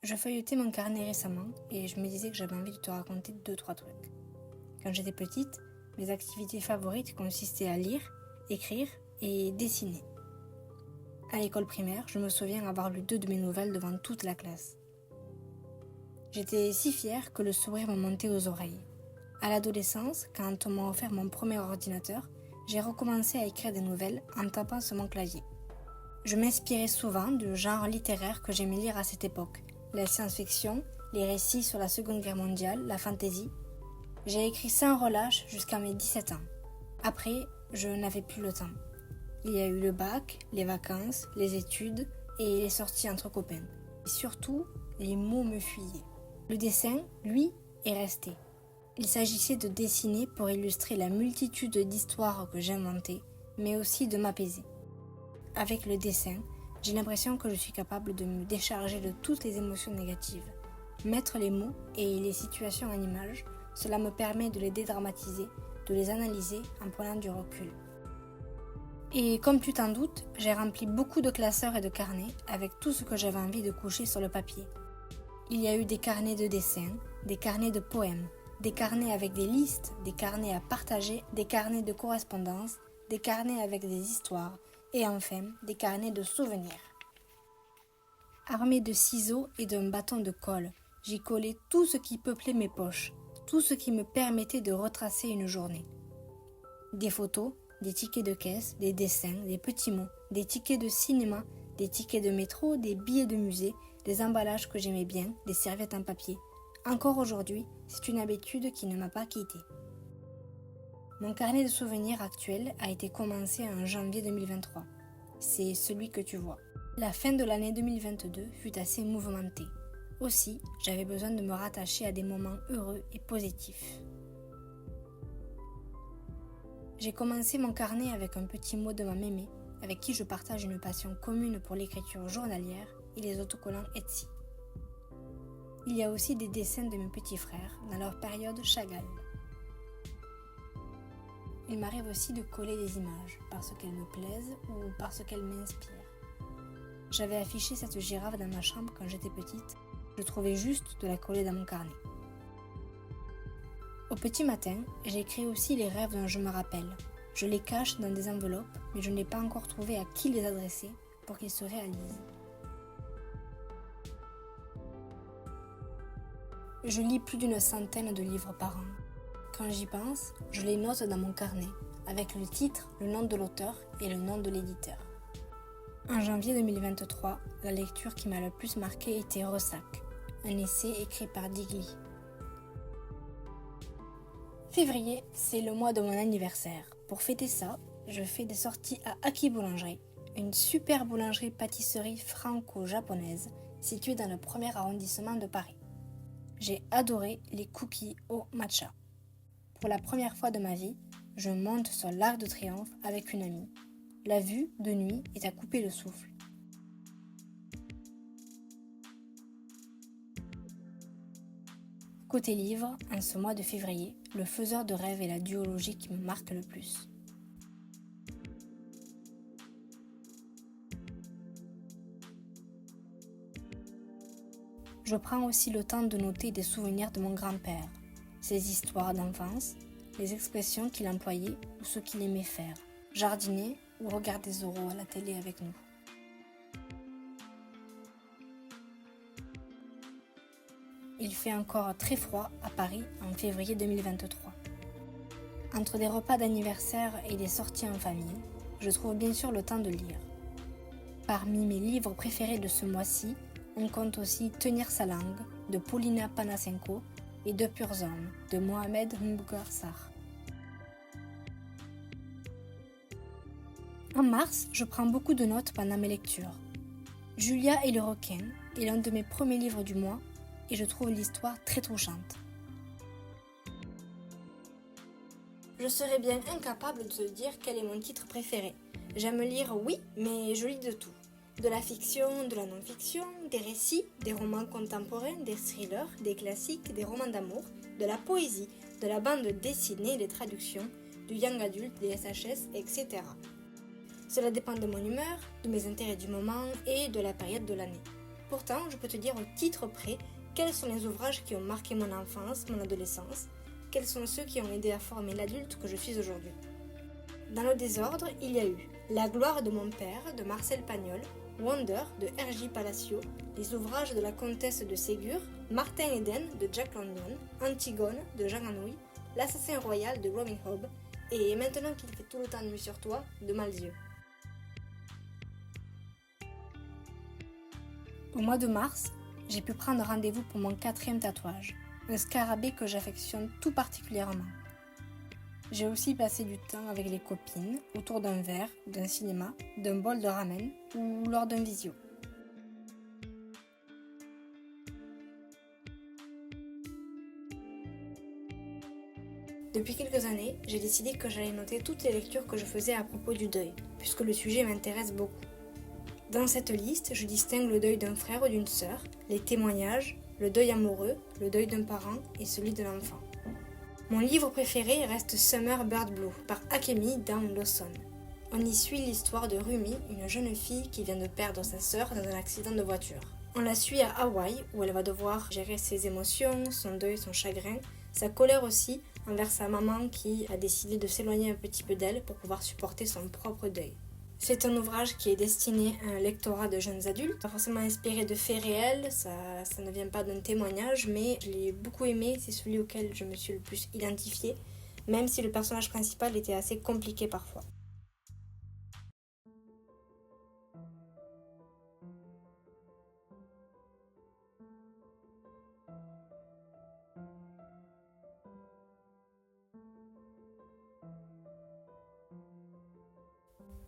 Je feuilletais mon carnet récemment et je me disais que j'avais envie de te raconter 2-3 trucs. Quand j'étais petite, mes activités favorites consistaient à lire, écrire et dessiner. À l'école primaire, je me souviens avoir lu 2 de mes nouvelles devant toute la classe. J'étais si fière que le sourire me montait aux oreilles. À l'adolescence, quand on m'a offert mon premier ordinateur, j'ai recommencé à écrire des nouvelles en tapant sur mon clavier. Je m'inspirais souvent du genre littéraire que j'aimais lire à cette époque, la science-fiction, les récits sur la Seconde Guerre mondiale, la fantasy. J'ai écrit sans relâche jusqu'à mes 17 ans. Après, je n'avais plus le temps. Il y a eu le bac, les vacances, les études et les sorties entre copains. Et surtout, les mots me fuyaient. Le dessin, lui, est resté. Il s'agissait de dessiner pour illustrer la multitude d'histoires que j'inventais, mais aussi de m'apaiser. Avec le dessin, j'ai l'impression que je suis capable de me décharger de toutes les émotions négatives. Mettre les mots et les situations en images, cela me permet de les dédramatiser, de les analyser en prenant du recul. Et comme tu t'en doutes, j'ai rempli beaucoup de classeurs et de carnets avec tout ce que j'avais envie de coucher sur le papier. Il y a eu des carnets de dessins, des carnets de poèmes, des carnets avec des listes, des carnets à partager, des carnets de correspondance, des carnets avec des histoires et enfin des carnets de souvenirs. Armé de ciseaux et d'un bâton de colle, j'y collais tout ce qui peuplait mes poches, tout ce qui me permettait de retracer une journée. Des photos, des tickets de caisse, des dessins, des petits mots, des tickets de cinéma, des tickets de métro, des billets de musée, des emballages que j'aimais bien, des serviettes en papier. Encore aujourd'hui, c'est une habitude qui ne m'a pas quittée. Mon carnet de souvenirs actuel a été commencé en janvier 2023. C'est celui que tu vois. La fin de l'année 2022 fut assez mouvementée. Aussi, j'avais besoin de me rattacher à des moments heureux et positifs. J'ai commencé mon carnet avec un petit mot de ma mémé, avec qui je partage une passion commune pour l'écriture journalière et les autocollants Etsy. Il y a aussi des dessins de mes petits frères dans leur période Chagall. Il m'arrive aussi de coller des images parce qu'elles me plaisent ou parce qu'elles m'inspirent. J'avais affiché cette girafe dans ma chambre quand j'étais petite, je trouvais juste de la coller dans mon carnet. Au petit matin, j'écris aussi les rêves dont je me rappelle. Je les cache dans des enveloppes, mais je n'ai pas encore trouvé à qui les adresser pour qu'ils se réalisent. Je lis plus d'une centaine de livres par an. Quand j'y pense, je les note dans mon carnet, avec le titre, le nom de l'auteur et le nom de l'éditeur. En janvier 2023, la lecture qui m'a le plus marqué était Ressac, un essai écrit par Digli. Février, c'est le mois de mon anniversaire. Pour fêter ça, je fais des sorties à Aki Boulangerie, une super boulangerie-pâtisserie franco-japonaise située dans le 1er arrondissement de Paris. J'ai adoré les cookies au matcha. Pour la première fois de ma vie, je monte sur l'Arc de Triomphe avec une amie. La vue, de nuit, est à couper le souffle. Côté livre, en ce mois de février, Le Faiseur de rêves est la duologie qui me marque le plus. Je prends aussi le temps de noter des souvenirs de mon grand-père, ses histoires d'enfance, les expressions qu'il employait ou ce qu'il aimait faire, jardiner ou regarder Zorro à la télé avec nous. Il fait encore très froid à Paris en février 2023. Entre des repas d'anniversaire et des sorties en famille, je trouve bien sûr le temps de lire. Parmi mes livres préférés de ce mois-ci, on compte aussi Tenir sa langue de Paulina Panasenko et De purs hommes de Mohamed Mbougar-Sarr. En mars, je prends beaucoup de notes pendant mes lectures. Julia et le requin est l'un de mes premiers livres du mois et je trouve l'histoire très touchante. Je serais bien incapable de te dire quel est mon titre préféré. J'aime lire, oui, mais je lis de tout. De la fiction, de la non-fiction, des récits, des romans contemporains, des thrillers, des classiques, des romans d'amour, de la poésie, de la bande dessinée, des traductions, du young adult, des SHS, etc. Cela dépend de mon humeur, de mes intérêts du moment et de la période de l'année. pourtant, je peux te dire au titre près quels sont les ouvrages qui ont marqué mon enfance, mon adolescence, quels sont ceux qui ont aidé à former l'adulte que je suis aujourd'hui. Dans le désordre, il y a eu La gloire de mon père de Marcel Pagnol, Wonder de R.J. Palacio, les ouvrages de la comtesse de Ségur, Martin Eden de Jack London, Antigone de Jean Anouilh, L'assassin royal de Robin Hood et Maintenant qu'il fait tout le temps nuit sur toi de Malzieu. Au mois de mars, j'ai pu prendre rendez-vous pour mon 4e tatouage, un scarabée que j'affectionne tout particulièrement. J'ai aussi passé du temps avec les copines, autour d'un verre, d'un cinéma, d'un bol de ramen ou lors d'un visio. Depuis quelques années, j'ai décidé que j'allais noter toutes les lectures que je faisais à propos du deuil, puisque le sujet m'intéresse beaucoup. Dans cette liste, je distingue le deuil d'un frère ou d'une sœur, les témoignages, le deuil amoureux, le deuil d'un parent et celui de l'enfant. Mon livre préféré reste Summer Bird Blue par Akemi Dawn Lawson. On y suit l'histoire de Rumi, une jeune fille qui vient de perdre sa sœur dans un accident de voiture. On la suit à Hawaï où elle va devoir gérer ses émotions, son deuil, son chagrin, sa colère aussi envers sa maman qui a décidé de s'éloigner un petit peu d'elle pour pouvoir supporter son propre deuil. C'est un ouvrage qui est destiné à un lectorat de jeunes adultes, pas forcément inspiré de faits réels, ça ne vient pas d'un témoignage, mais je l'ai beaucoup aimé, c'est celui auquel je me suis le plus identifiée, même si le personnage principal était assez compliqué parfois.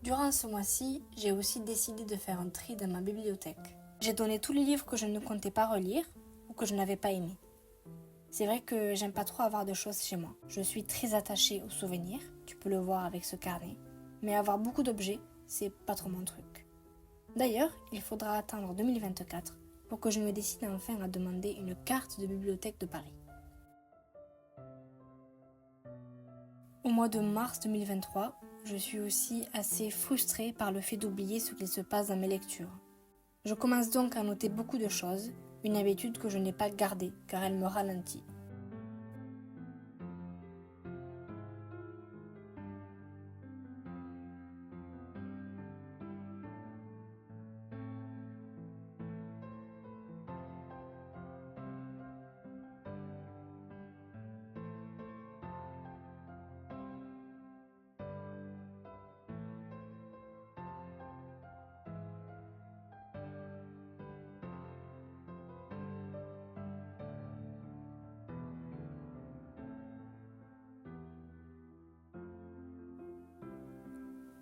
Durant ce mois-ci, j'ai aussi décidé de faire un tri dans ma bibliothèque. J'ai donné tous les livres que je ne comptais pas relire ou que je n'avais pas aimés. C'est vrai que j'aime pas trop avoir de choses chez moi. Je suis très attachée aux souvenirs, tu peux le voir avec ce carnet, mais avoir beaucoup d'objets, c'est pas trop mon truc. D'ailleurs, il faudra attendre 2024 pour que je me décide enfin à demander une carte de bibliothèque de Paris. Au mois de mars 2023, je suis aussi assez frustrée par le fait d'oublier ce qu'il se passe dans mes lectures. Je commence donc à noter beaucoup de choses, une habitude que je n'ai pas gardée car elle me ralentit.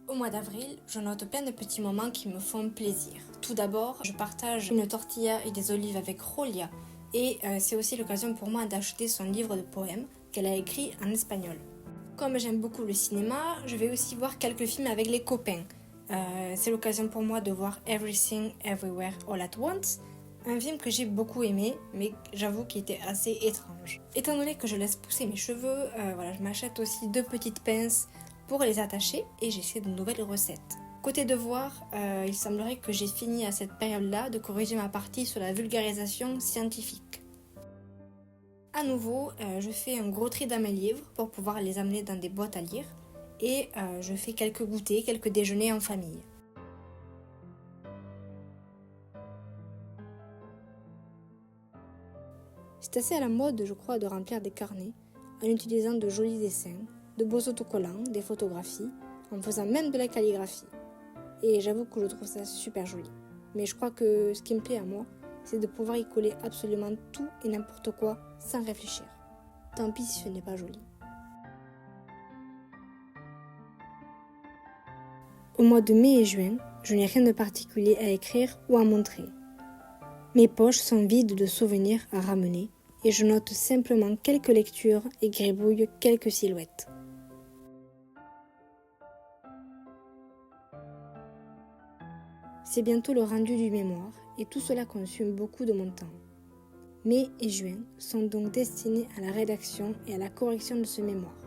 Au mois d'avril, je note plein de petits moments qui me font plaisir. Tout d'abord, je partage une tortilla et des olives avec Rolia et c'est aussi l'occasion pour moi d'acheter son livre de poèmes qu'elle a écrit en espagnol. Comme j'aime beaucoup le cinéma, je vais aussi voir quelques films avec les copains. C'est l'occasion pour moi de voir Everything Everywhere All at Once, un film que j'ai beaucoup aimé, mais j'avoue qu'il était assez étrange. Étant donné que je laisse pousser mes cheveux, je m'achète aussi 2 petites pinces pour les attacher et j'essaie de nouvelles recettes. Côté devoir, il semblerait que j'ai fini à cette période-là de corriger ma partie sur la vulgarisation scientifique. À nouveau, je fais un gros tri dans mes livres pour pouvoir les amener dans des boîtes à lire et je fais quelques goûters, quelques déjeuners en famille. C'est assez à la mode, je crois, de remplir des carnets en utilisant de jolis dessins, de beaux autocollants, des photographies, en faisant même de la calligraphie. Et j'avoue que je trouve ça super joli. Mais je crois que ce qui me plaît à moi, c'est de pouvoir y coller absolument tout et n'importe quoi sans réfléchir. Tant pis si ce n'est pas joli. Au mois de mai et juin, je n'ai rien de particulier à écrire ou à montrer. Mes poches sont vides de souvenirs à ramener et je note simplement quelques lectures et gribouille quelques silhouettes. C'est bientôt le rendu du mémoire et tout cela consomme beaucoup de mon temps. Mai et juin sont donc destinés à la rédaction et à la correction de ce mémoire.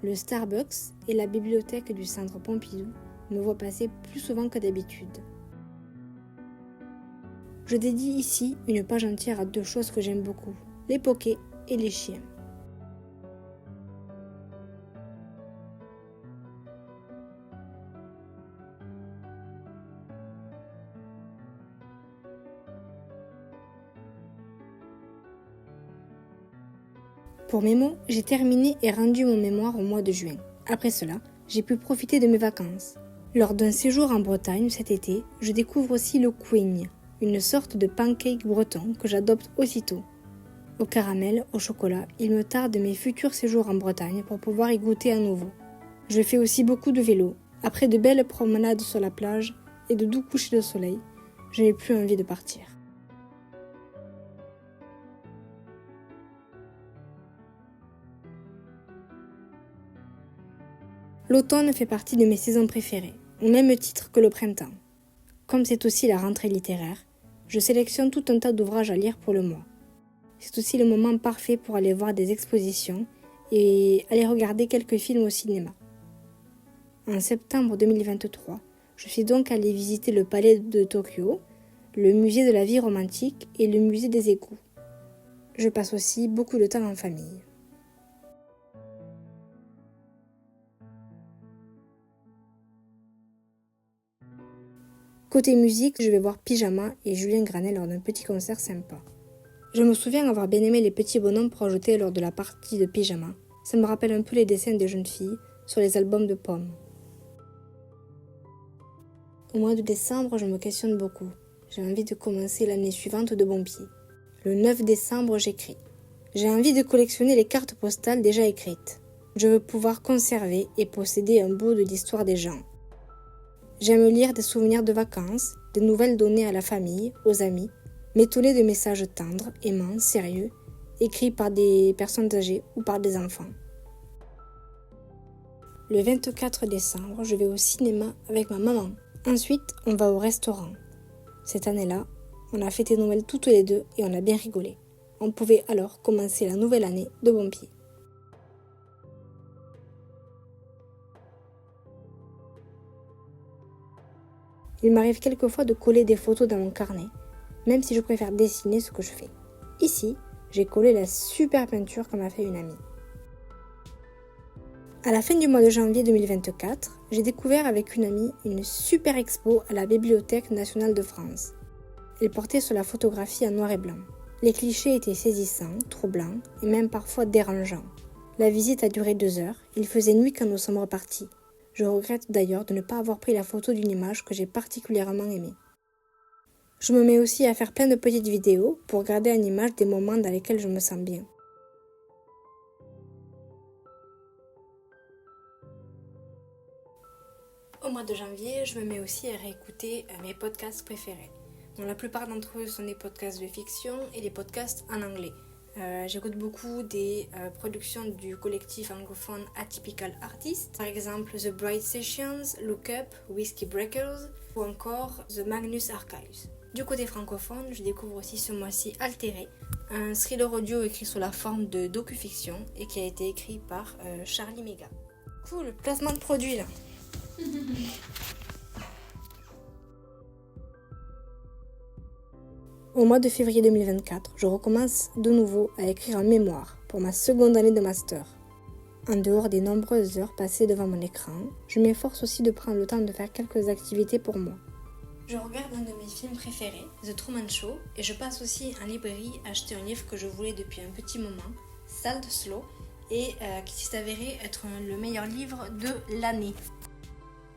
Le Starbucks et la bibliothèque du Centre Pompidou me voient passer plus souvent que d'habitude. Je dédie ici une page entière à deux choses que j'aime beaucoup, les pokés et les chiens. Pour mes mots, j'ai terminé et rendu mon mémoire au mois de juin. Après cela, j'ai pu profiter de mes vacances. Lors d'un séjour en Bretagne cet été, je découvre aussi le queen, une sorte de pancake breton que j'adopte aussitôt. Au caramel, au chocolat, il me tarde mes futurs séjours en Bretagne pour pouvoir y goûter à nouveau. Je fais aussi beaucoup de vélo. Après de belles promenades sur la plage et de doux couchers de soleil, je n'ai plus envie de partir. L'automne fait partie de mes saisons préférées, au même titre que le printemps. Comme c'est aussi la rentrée littéraire, je sélectionne tout un tas d'ouvrages à lire pour le mois. C'est aussi le moment parfait pour aller voir des expositions et aller regarder quelques films au cinéma. En septembre 2023, je suis donc allée visiter le palais de Tokyo, le musée de la vie romantique et le musée des égouts. Je passe aussi beaucoup de temps en famille. Côté musique, je vais voir Pyjama et Julien Granet lors d'un petit concert sympa. Je me souviens avoir bien aimé les petits bonhommes projetés lors de la partie de Pyjama. Ça me rappelle un peu les dessins des jeunes filles sur les albums de Pomme. Au mois de décembre, je me questionne beaucoup. J'ai envie de commencer l'année suivante de bon pied. Le 9 décembre, j'écris. J'ai envie de collectionner les cartes postales déjà écrites. Je veux pouvoir conserver et posséder un bout de l'histoire des gens. J'aime lire des souvenirs de vacances, des nouvelles données à la famille, aux amis, m'étonner de messages tendres, aimants, sérieux, écrits par des personnes âgées ou par des enfants. Le 24 décembre, je vais au cinéma avec ma maman. Ensuite, on va au restaurant. Cette année-là, on a fêté Noël toutes les deux et on a bien rigolé. On pouvait alors commencer la nouvelle année de bon pied. Il m'arrive quelquefois de coller des photos dans mon carnet, même si je préfère dessiner ce que je fais. Ici, j'ai collé la super peinture que m'a fait une amie. À la fin du mois de janvier 2024, j'ai découvert avec une amie une super expo à la Bibliothèque nationale de France. Elle portait sur la photographie en noir et blanc. Les clichés étaient saisissants, troublants et même parfois dérangeants. La visite a duré 2 heures, il faisait nuit quand nous sommes repartis. Je regrette d'ailleurs de ne pas avoir pris la photo d'une image que j'ai particulièrement aimée. Je me mets aussi à faire plein de petites vidéos pour garder en image des moments dans lesquels je me sens bien. Au mois de janvier, je me mets aussi à réécouter mes podcasts préférés. Bon, la plupart d'entre eux sont des podcasts de fiction et des podcasts en anglais. J'écoute beaucoup des productions du collectif anglophone Atypical Artists, par exemple The Bright Sessions, Look Up, Whiskey Breakers ou encore The Magnus Archives. Du côté francophone, je découvre aussi ce mois-ci Altéré, un thriller audio écrit sous la forme de docu-fiction et qui a été écrit par Charlie Mega. Cool, placement de produit là. Au mois de février 2024, je recommence de nouveau à écrire un mémoire pour ma seconde année de master. En dehors des nombreuses heures passées devant mon écran, je m'efforce aussi de prendre le temps de faire quelques activités pour moi. Je regarde un de mes films préférés, The Truman Show, et je passe aussi en librairie acheter un livre que je voulais depuis un petit moment, Salt Slow, et qui s'est avéré être le meilleur livre de l'année.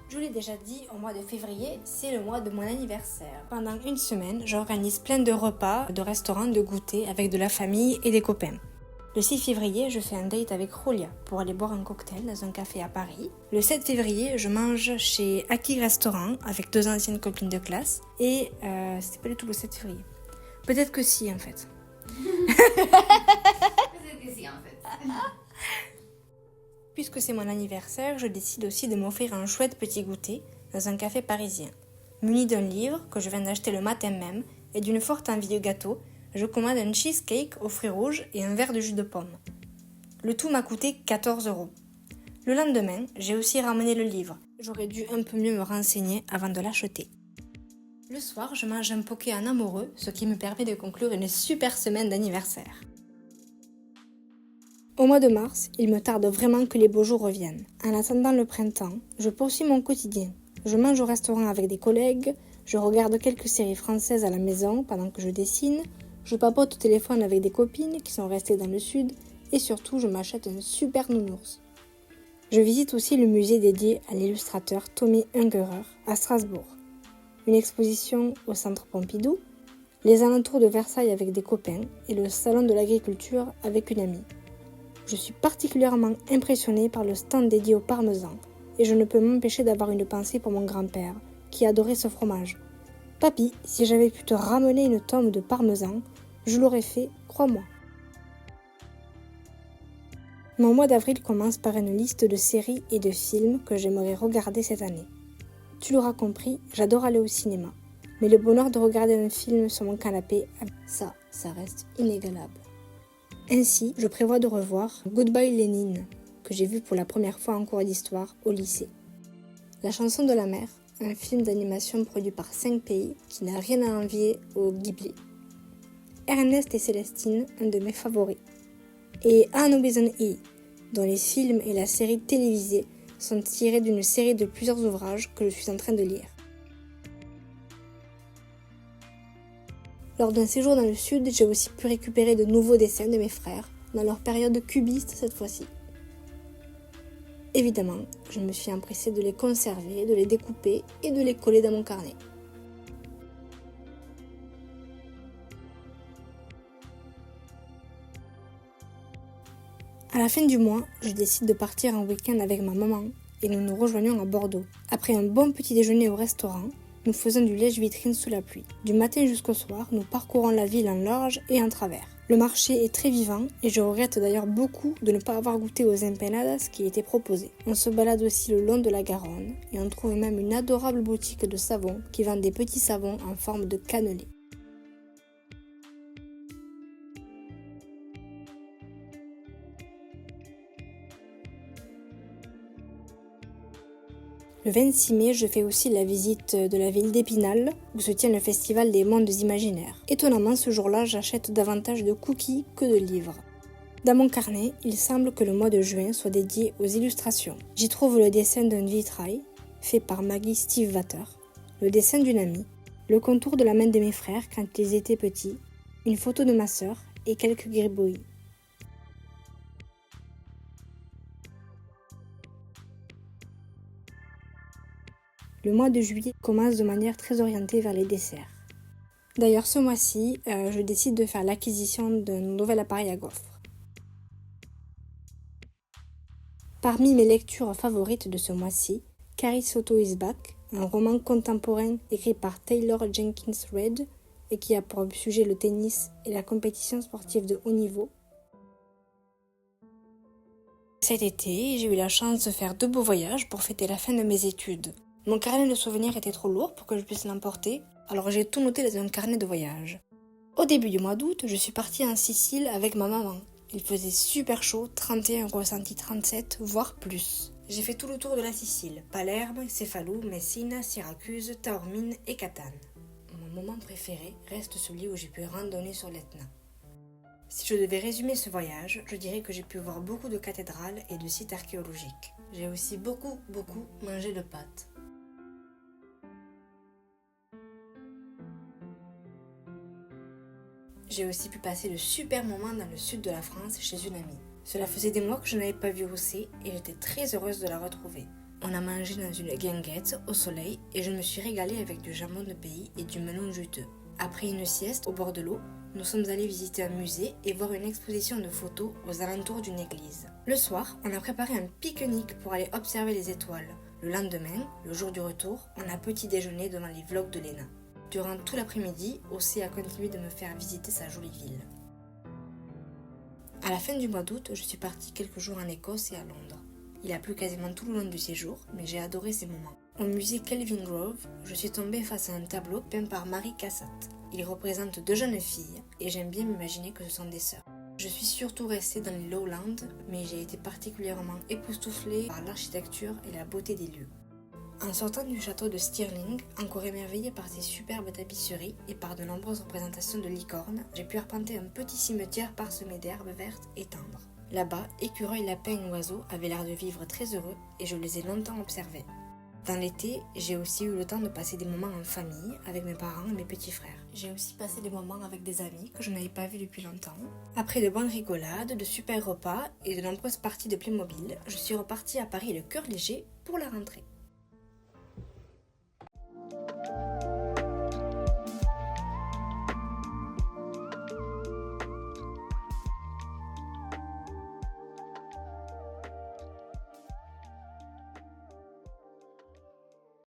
Je vous l'ai déjà dit, au mois de février, c'est le mois de mon anniversaire. Pendant une semaine, j'organise plein de repas, de restaurants, de goûters avec de la famille et des copains. Le 6 février, je fais un date avec Rolia pour aller boire un cocktail dans un café à Paris. Le 7 février, je mange chez Aki Restaurant avec 2 anciennes copines de classe. Et c'était pas du tout le 7 février. Peut-être que si, en fait. Peut-être que si, en fait. Puisque c'est mon anniversaire, je décide aussi de m'offrir un chouette petit goûter dans un café parisien. Muni d'un livre que je viens d'acheter le matin même et d'une forte envie de gâteau, je commande un cheesecake aux fruits rouges et un verre de jus de pomme. Le tout m'a coûté 14 €. Le lendemain, j'ai aussi ramené le livre. J'aurais dû un peu mieux me renseigner avant de l'acheter. Le soir, je mange un poké en amoureux, ce qui me permet de conclure une super semaine d'anniversaire. Au mois de mars, il me tarde vraiment que les beaux jours reviennent. En attendant le printemps, je poursuis mon quotidien. Je mange au restaurant avec des collègues, je regarde quelques séries françaises à la maison pendant que je dessine, je papote au téléphone avec des copines qui sont restées dans le sud et surtout je m'achète un super nounours. Je visite aussi le musée dédié à l'illustrateur Tommy Ungerer à Strasbourg, une exposition au centre Pompidou, les alentours de Versailles avec des copains et le salon de l'agriculture avec une amie. Je suis particulièrement impressionnée par le stand dédié au parmesan et je ne peux m'empêcher d'avoir une pensée pour mon grand-père qui adorait ce fromage. Papy, si j'avais pu te ramener une tome de parmesan, je l'aurais fait, crois-moi. Mon mois d'avril commence par une liste de séries et de films que j'aimerais regarder cette année. Tu l'auras compris, j'adore aller au cinéma, mais le bonheur de regarder un film sur mon canapé, ça reste inégalable. Ainsi, je prévois de revoir Goodbye Lénine, que j'ai vu pour la première fois en cours d'histoire au lycée. La chanson de la mer, un film d'animation produit par 5 pays qui n'a rien à envier au Ghibli. Ernest et Célestine, un de mes favoris. Et Anne Bison E, dont les films et la série télévisée sont tirés d'une série de plusieurs ouvrages que je suis en train de lire. Lors d'un séjour dans le sud, j'ai aussi pu récupérer de nouveaux dessins de mes frères, dans leur période cubiste cette fois-ci. Évidemment, je me suis empressée de les conserver, de les découper et de les coller dans mon carnet. À la fin du mois, je décide de partir en week-end avec ma maman et nous nous rejoignons à Bordeaux. Après un bon petit déjeuner au restaurant, nous faisons du lèche-vitrine sous la pluie. Du matin jusqu'au soir, nous parcourons la ville en large et en travers. Le marché est très vivant et je regrette d'ailleurs beaucoup de ne pas avoir goûté aux empanadas qui étaient proposées. On se balade aussi le long de la Garonne et on trouve même une adorable boutique de savon qui vend des petits savons en forme de cannelé. Le 26 mai, je fais aussi la visite de la ville d'Épinal, où se tient le festival des mondes imaginaires. Étonnamment, ce jour-là, j'achète davantage de cookies que de livres. Dans mon carnet, il semble que le mois de juin soit dédié aux illustrations. J'y trouve le dessin d'un vitrail, fait par Maggie Stiefvater, le dessin d'une amie, le contour de la main de mes frères quand ils étaient petits, une photo de ma sœur et quelques gribouillis. Le mois de juillet commence de manière très orientée vers les desserts. D'ailleurs, ce mois-ci, je décide de faire l'acquisition d'un nouvel appareil à gaufres. Parmi mes lectures favorites de ce mois-ci, Carrie Soto is Back, un roman contemporain écrit par Taylor Jenkins Reid et qui a pour sujet le tennis et la compétition sportive de haut niveau. Cet été, j'ai eu la chance de faire 2 beaux voyages pour fêter la fin de mes études. Mon carnet de souvenirs était trop lourd pour que je puisse l'emporter, alors j'ai tout noté dans un carnet de voyage. Au début du mois d'août, je suis partie en Sicile avec ma maman. Il faisait super chaud, 31 ressenti 37, voire plus. J'ai fait tout le tour de la Sicile, Palerme, Cefalù, Messine, Syracuse, Taormine et Catane. Mon moment préféré reste celui où j'ai pu randonner sur l'Etna. Si je devais résumer ce voyage, je dirais que j'ai pu voir beaucoup de cathédrales et de sites archéologiques. J'ai aussi beaucoup mangé de pâtes. J'ai aussi pu passer de super moments dans le sud de la France chez une amie. Cela faisait des mois que je n'avais pas vu Rossé et j'étais très heureuse de la retrouver. On a mangé dans une guinguette au soleil et je me suis régalée avec du jambon de pays et du melon juteux. Après une sieste au bord de l'eau, nous sommes allés visiter un musée et voir une exposition de photos aux alentours d'une église. Le soir, on a préparé un pique-nique pour aller observer les étoiles. Le lendemain, le jour du retour, on a petit déjeuner devant les vlogs de Léna. Durant tout l'après-midi, Ossé a continué de me faire visiter sa jolie ville. À la fin du mois d'août, je suis partie quelques jours en Écosse et à Londres. Il a plu quasiment tout le long du séjour, mais j'ai adoré ces moments. Au musée Kelvin Grove, je suis tombée face à un tableau peint par Marie Cassatt. Il représente 2 jeunes filles, et j'aime bien m'imaginer que ce sont des sœurs. Je suis surtout restée dans les Lowlands, mais j'ai été particulièrement époustouflée par l'architecture et la beauté des lieux. En sortant du château de Stirling, encore émerveillé par ses superbes tapisseries et par de nombreuses représentations de licornes, j'ai pu arpenter un petit cimetière parsemé d'herbes vertes et tendres. Là-bas, écureuils, lapins et oiseaux avaient l'air de vivre très heureux et je les ai longtemps observés. Dans l'été, j'ai aussi eu le temps de passer des moments en famille avec mes parents et mes petits frères. J'ai aussi passé des moments avec des amis que je n'avais pas vus depuis longtemps. Après de bonnes rigolades, de super repas et de nombreuses parties de Playmobil, je suis repartie à Paris le cœur léger pour la rentrée.